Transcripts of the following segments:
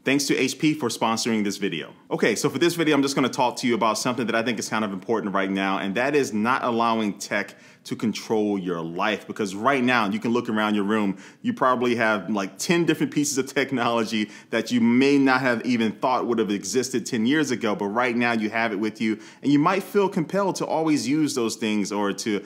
Thanks to HP for sponsoring this video. Okay, so for this video, I'm just gonna talk to you about something that I think is kind of important right now, and that is not allowing tech to control your life. Because right now, you can look around your room, you probably have like 10 different pieces of technology that you may not have even thought would have existed 10 years ago, but right now you have it with you, and you might feel compelled to always use those things or to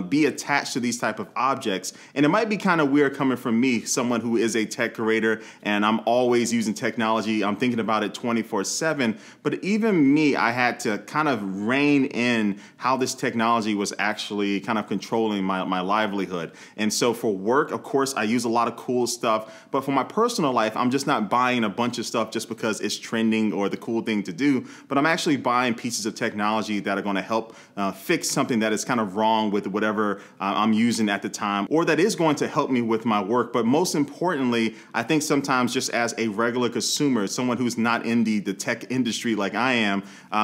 be attached to these type of objects. And it might be kind of weird coming from me, someone who is a tech creator, and I'm always using technology. I'm thinking about it 24/7, but even me, I had to kind of rein in how this technology was actually kind of controlling my livelihood. And so for work, of course, I use a lot of cool stuff, but for my personal life, I'm just not buying a bunch of stuff just because it's trending or the cool thing to do, but I'm actually buying pieces of technology that are gonna help fix something that is kind of wrong with whatever I'm using at the time, or that is going to help me with my work. But most importantly, I think sometimes just as a regular consumer, someone who's not in the tech industry like I am,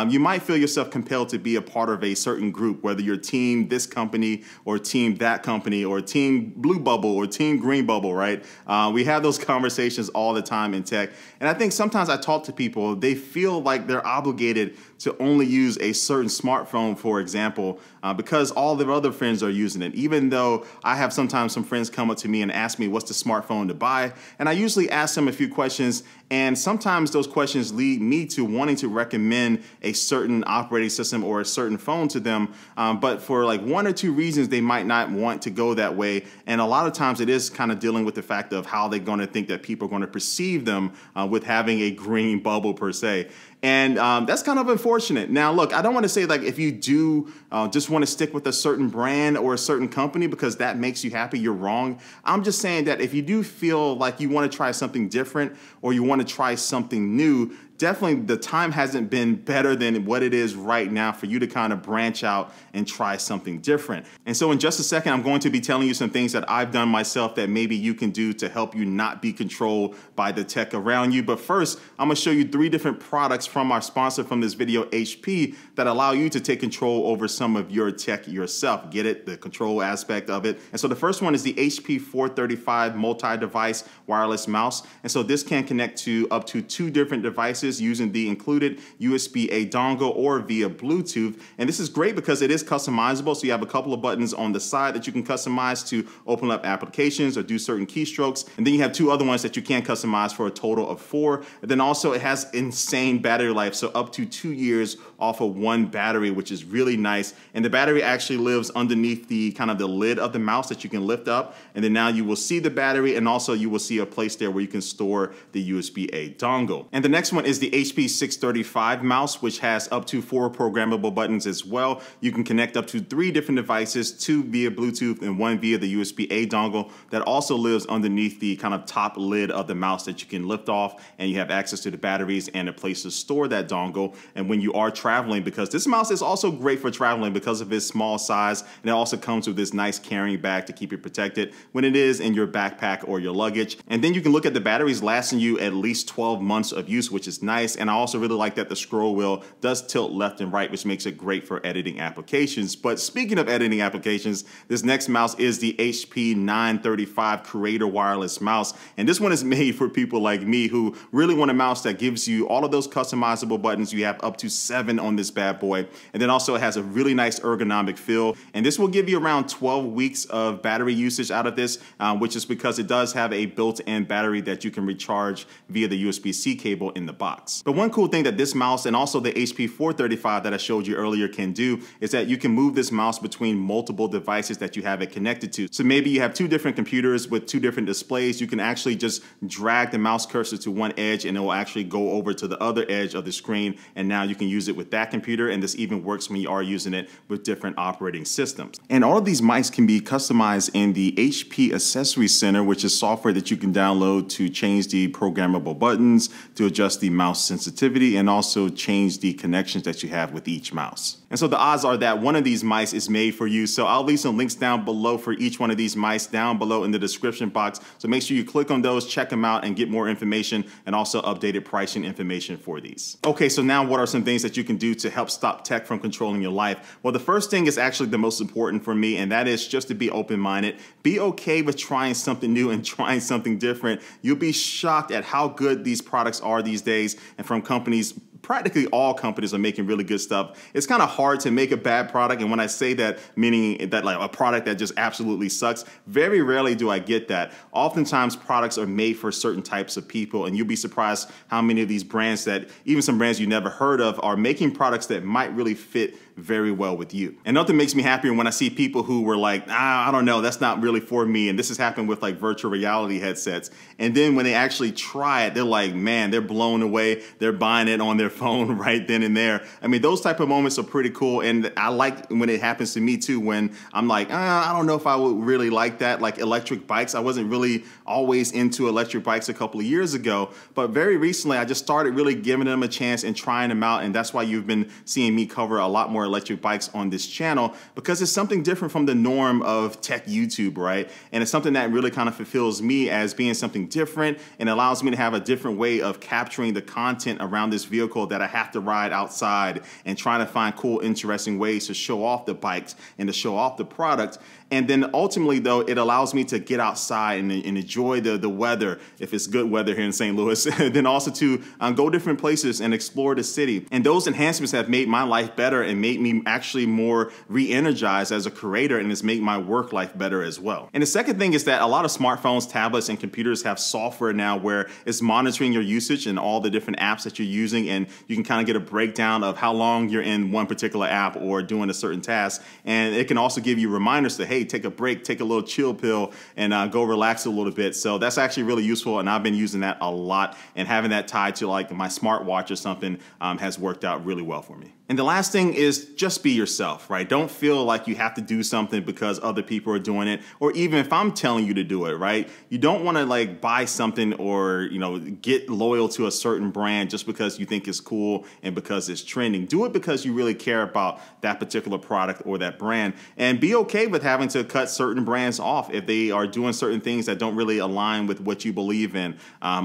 you might feel yourself compelled to be a part of a certain group, whether you're team this company or team that company or team blue bubble or team green bubble, right? We have those conversations all the time in tech. And I think sometimes I talk to people, they feel like they're obligated to only use a certain smartphone, for example, because all their other friends are using it. Even though I have sometimes some friends come up to me and ask me what's the smartphone to buy, and I usually ask them a few questions, and sometimes those questions lead me to wanting to recommend a certain operating system or a certain phone to them, but for like one or two reasons they might not want to go that way. And a lot of times it is kind of dealing with the fact of how they're going to think that people are going to perceive them with having a green bubble per se. And that's kind of unfortunate. Now, look, I don't want to say like if you do just want to stick with a certain brand or a certain company because that makes you happy, you're wrong. I'm just saying that if you do feel like you want to try something different or you want to try something new, definitely the time hasn't been better than what it is right now for you to kind of branch out and try something different. And so in just a second, I'm going to be telling you some things that I've done myself that maybe you can do to help you not be controlled by the tech around you. But first, I'm gonna show you 3 different products from our sponsor from this video, HP, that allow you to take control over some of your tech yourself. Get it? The control aspect of it. And so the first one is the HP 435 multi-device wireless mouse. And so this can connect to up to 2 different devices using the included USB-A dongle or via Bluetooth. And this is great because it is customizable. So you have a couple of buttons on the side that you can customize to open up applications or do certain keystrokes. And then you have 2 other ones that you can customize for a total of 4. And then also it has insane battery life. So up to 2 years off of 1 battery, which is really nice. And the battery actually lives underneath the kind of the lid of the mouse that you can lift up. And then now you will see the battery, and also you will see a place there where you can store the USB-A dongle. And the next one is the HP 635 mouse, which has up to 4 programmable buttons as well. You can connect up to 3 different devices, 2 via Bluetooth and 1 via the USB-A dongle that also lives underneath the kind of top lid of the mouse that you can lift off, and you have access to the batteries and a place to store that dongle. And when you are traveling, because this mouse is also great for traveling because of its small size, and it also comes with this nice carrying bag to keep it protected when it is in your backpack or your luggage. And then you can look at the batteries lasting you at least 12 months of use, which is nice. And I also really like that the scroll wheel does tilt left and right, which makes it great for editing applications. But speaking of editing applications, this next mouse is the HP 935 Creator Wireless Mouse. And this one is made for people like me who really want a mouse that gives you all of those customizable buttons. You have up to 7 on this bad boy. And then also it has a really nice ergonomic feel. And this will give you around 12 weeks of battery usage out of this, which is because it does have a built-in battery that you can recharge via the USB-C cable in the box. But one cool thing that this mouse and also the HP 435 that I showed you earlier can do is that you can move this mouse between multiple devices that you have it connected to. So maybe you have 2 different computers with 2 different displays. You can actually just drag the mouse cursor to one edge and it will actually go over to the other edge of the screen. And now you can use it with that computer. And this even works when you are using it with different operating systems. And all of these mice can be customized in the HP Accessory Center, which is software that you can download to change the programmable buttons, to adjust the mouse sensitivity, and also change the connections that you have with each mouse. And so the odds are that one of these mice is made for you. So I'll leave some links down below for each one of these mice down below in the description box. So make sure you click on those, check them out, and get more information and also updated pricing information for these. companies. Okay, so now what are some things that you can do to help stop tech from controlling your life? Well, the first thing is actually the most important for me, and that is just to be open-minded. Be okay with trying something new and trying something different. You'll be shocked at how good these products are these days, and from companies. Practically all companies are making really good stuff. It's kind of hard to make a bad product, and when I say that, meaning that like a product that just absolutely sucks, very rarely do I get that. Oftentimes products are made for certain types of people, and you'll be surprised how many of these brands that, even some brands you never heard of, are making products that might really fit very well with you. And nothing makes me happier when I see people who were like, I don't know, that's not really for me. And this has happened with like virtual reality headsets. And then when they actually try it, they're like, man, they're blown away. They're buying it on their phone right then and there. I mean, those type of moments are pretty cool. And I like when it happens to me too, when I'm like, I don't know if I would really like that. Like electric bikes, I wasn't really always into electric bikes a couple of years ago, but very recently I just started really giving them a chance and trying them out. And that's why you've been seeing me cover a lot more electric bikes on this channel, because it's something different from the norm of tech YouTube, right? And it's something that really kind of fulfills me as being something different and allows me to have a different way of capturing the content around this vehicle that I have to ride outside and trying to find cool, interesting ways to show off the bikes and to show off the product. And then ultimately, though, it allows me to get outside and enjoy the weather, if it's good weather here in St. Louis, then also to go different places and explore the city. And those enhancements have made my life better and made me actually more re-energized as a creator, and it's made my work life better as well. And the second thing is that a lot of smartphones, tablets, and computers have software now where it's monitoring your usage and all the different apps that you're using, and you can kind of get a breakdown of how long you're in one particular app or doing a certain task. And it can also give you reminders to, hey, take a break, take a little chill pill, and go relax a little bit. So that's actually really useful, and I've been using that a lot, and having that tied to like my smartwatch or something has worked out really well for me. And the last thing is just be yourself, right? Don't feel like you have to do something because other people are doing it, or even if I'm telling you to do it, right? You don't want to like buy something or, you know, get loyal to a certain brand just because you think it's cool and because it's trending. Do it because you really care about that particular product or that brand, and be okay with having to cut certain brands off if they are doing certain things that don't really align with what you believe in,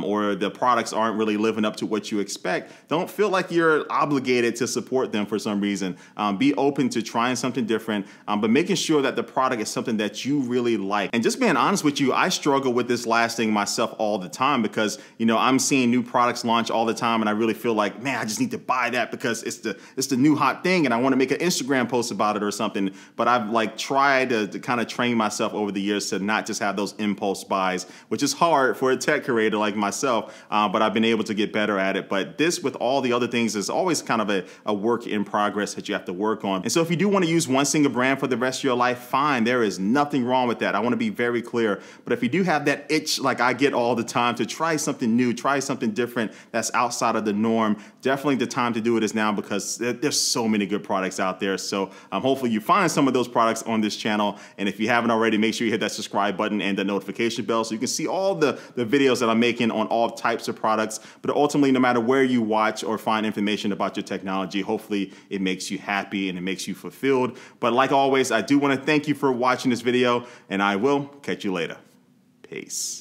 or the products aren't really living up to what you expect. Don't feel like you're obligated to support them for some reason. Be open to trying something different, but making sure that the product is something that you really like. And just being honest with you, I struggle with this last thing myself all the time, because, you know, I'm seeing new products launch all the time, and I really feel like, man, I just need to buy that because it's the new hot thing, and I want to make an Instagram post about it or something. But I've like tried to kind of train myself over the years to not just have those impulse buys, which is hard for a tech creator like myself, but I've been able to get better at it. But this, with all the other things, is always kind of a work in progress that you have to work on. And so if you do want to use one single brand for the rest of your life, fine. There is nothing wrong with that. I want to be very clear. But if you do have that itch, like I get all the time, to try something new, try something different that's outside of the norm, definitely the time to do it is now, because there's so many good products out there. So hopefully you find some of those products on this channel. And if you haven't already, make sure you hit that subscribe button and the notification bell so you can see all the videos that I'm making on all types of products. But ultimately, no matter where you watch or find information about your technology, hopefully it makes you happy and it makes you fulfilled. But like always, I do want to thank you for watching this video, and I will catch you later. Peace.